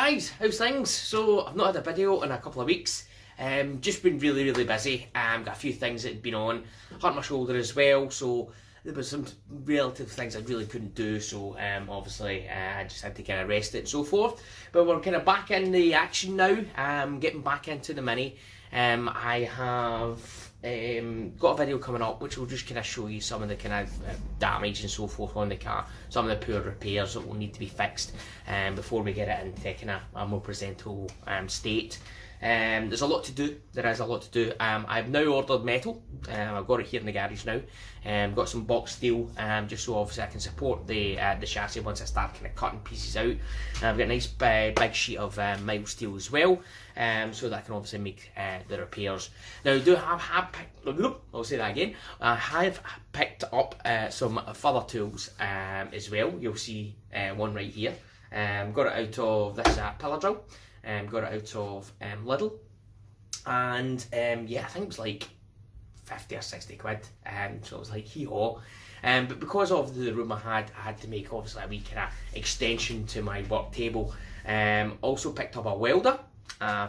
guys, how's things? So I've not had a video in a couple of weeks. Just been really busy. Got a few things that had been on. Hurt my shoulder as well, so there was some relative things I really couldn't do, so obviously I just had to kind of rest it and so forth. But we're kind of back in the action now, getting back into the Mini. I have got a video coming up which will just kind of show you some of the kind of damage and so forth on the car, some of the poor repairs that will need to be fixed before we get it into kind of a more presentable state. There's a lot to do. There is a lot to do. I've now ordered metal. I've got it here in the garage now. Got some box steel, just so obviously I can support the chassis once I start kind of cutting pieces out. I've got a nice big sheet of mild steel as well, so that I can obviously make the repairs. Now I I'll say that again. I have picked up some further tools as well. You'll see one right here. Got it out of this pillar drill. Got it out of Lidl, and yeah, I think it was like 50 or 60 quid, so it was like hee-haw. But because of the room I had to make obviously a wee kind of extension to my work table. Also picked up a welder,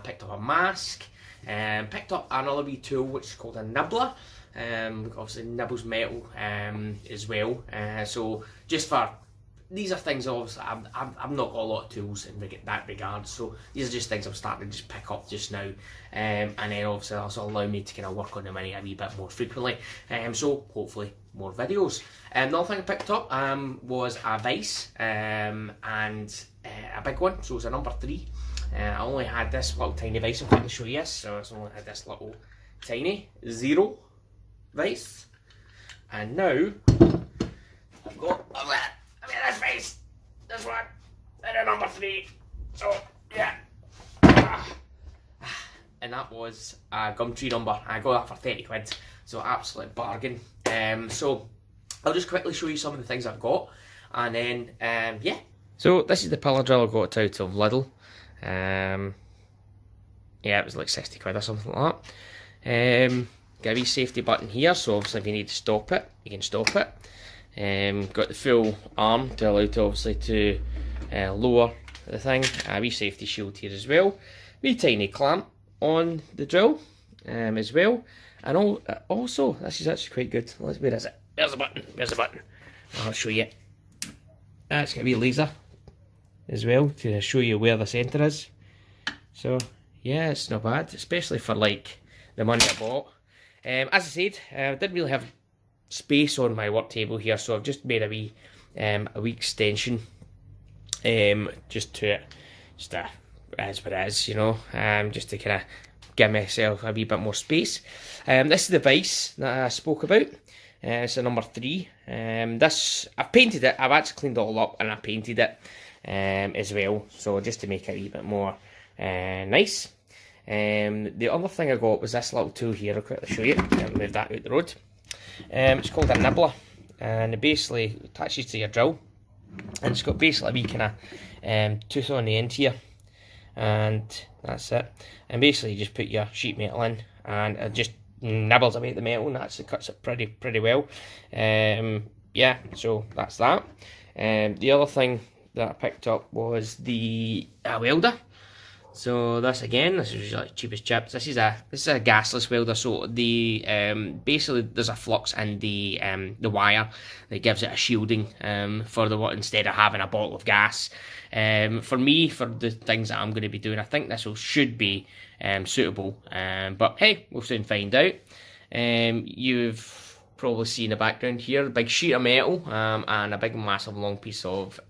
picked up a mask, picked up another wee tool which is called a nibbler. Obviously nibbles metal as well, so just for these are things obviously I've not got a lot of tools in that regard, so these are just things I'm starting to just pick up just now, and then obviously also allow me to kind of work on the Mini a wee bit more frequently, so hopefully more videos. Another thing I picked up was a vise, and a big one, so it's a number 3. I only had this little tiny vise, I'm going to show you this, so I only had this little tiny 0 vise, and now I've got this vase, this one, and a number 3, so yeah. And that was a Gumtree number. I got that for 30 quid, so absolute bargain. So I'll just quickly show you some of the things I've got, and then yeah. So this is the pillar drill I got out of Lidl. Yeah, it was like 60 quid or something like that. Got a wee safety button here, so obviously if you need to stop it, you can stop it. Got the full arm to allow to obviously to lower the thing. A wee safety shield here as well. Wee tiny clamp on the drill as well. And also, this is actually quite good. Where is it? There's the button. There's the button. I'll show you. It's got a wee laser as well to show you where the centre is. So yeah, it's not bad, especially for like the money I bought. As I said, I didn't really have space on my work table here, so I've just made a wee extension just to it, just as what it is, you know, just to kind of give myself a wee bit more space. This is the vise that I spoke about. It's a number 3. This I've painted it. I've actually cleaned it all up and I painted it as well, so just to make it a wee bit more nice. The other thing I got was this little tool here. I'll quickly show you. Move that out the road. It's called a nibbler, and it basically attaches to your drill, and it's got basically a wee kind of tooth on the end here, and that's it. And basically you just put your sheet metal in, and it just nibbles away at the metal, and actually cuts it pretty well. Yeah, so that's that. The other thing that I picked up was the welder. So this is like cheapest chips. This is a gasless welder. So the basically there's a flux in the wire that gives it a shielding for the instead of having a bottle of gas. For me, for the things that I'm going to be doing, I think this should be suitable. But hey, we'll soon find out. You've probably seen the background here, a big sheet of metal and a big massive long piece of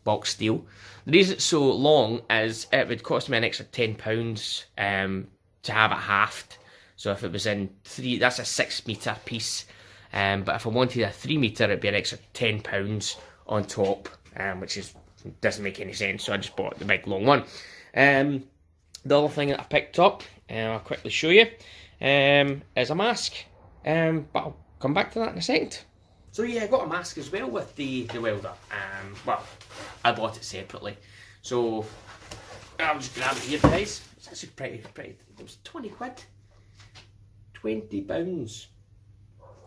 box steel. The reason it's so long is it would cost me an extra £10 to have it halved. So if it was in 3, that's a 6 metre piece. But if I wanted a 3 metre, it'd be an extra £10 on top, which doesn't make any sense. So I just bought the big long one. The other thing that I picked up, I'll quickly show you, is a mask. But I'll come back to that in a second. So yeah, I got a mask as well with the welder. Well, I bought it separately. So I'll just grab it here, guys. It's actually pretty. It was 20 quid. £20.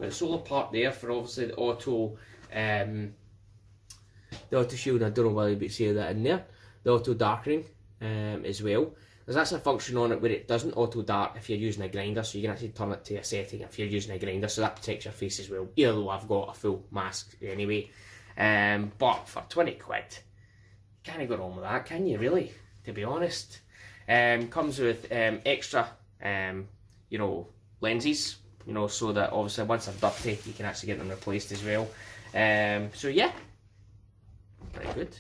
Got a solar part there for obviously the auto shield. I don't know whether you see that in there. the auto darkening as well. There's actually a function on it where it doesn't auto dark if you're using a grinder, so you can actually turn it to a setting if you're using a grinder, so that protects your face as well, even though I've got a full mask anyway. But for 20 quid, you can't go wrong with that, can you, really, to be honest? Comes with extra you know, lenses, you know, so that obviously once they're dirty you can actually get them replaced as well. So yeah, very good,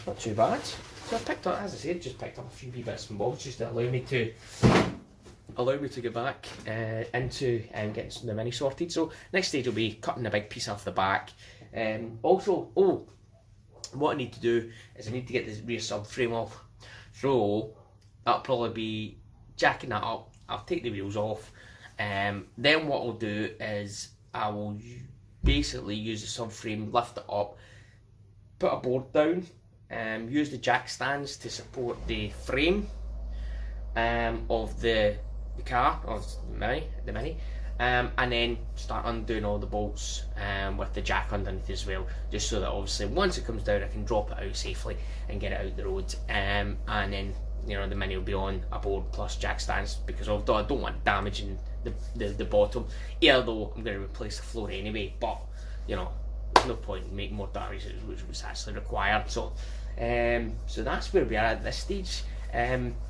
not too bad. So I picked up, as I said, just picked up a few wee bits and bobs just to allow me to get back into getting the mini sorted. So next stage will be cutting a big piece off the back. Also, what I need to do is I need to get this rear subframe off. So that'll probably be jacking that up. I'll take the wheels off. Then what I'll do is I will basically use the subframe, lift it up, put a board down, use the jack stands to support the frame of the car, or the mini, and then start undoing all the bolts with the jack underneath as well, just so that obviously once it comes down I can drop it out safely and get it out the road, and then, you know, the mini will be on a board plus jack stands, because although I don't want damaging the bottom, although I'm going to replace the floor anyway, but you know, there's no point in making more damage which was actually required. So so that's where we are at this stage.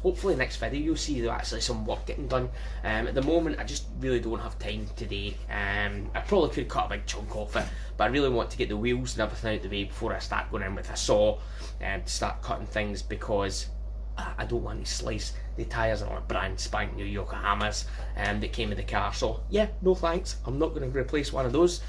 Hopefully next video you'll see actually some work getting done. At the moment I just really don't have time today. I probably could cut a big chunk off it, but I really want to get the wheels and everything out of the way before I start going in with a saw to start cutting things, because I don't want to slice the tyres on a brand spanking new Yokohamas that came with the car. So yeah, no thanks, I'm not going to replace one of those.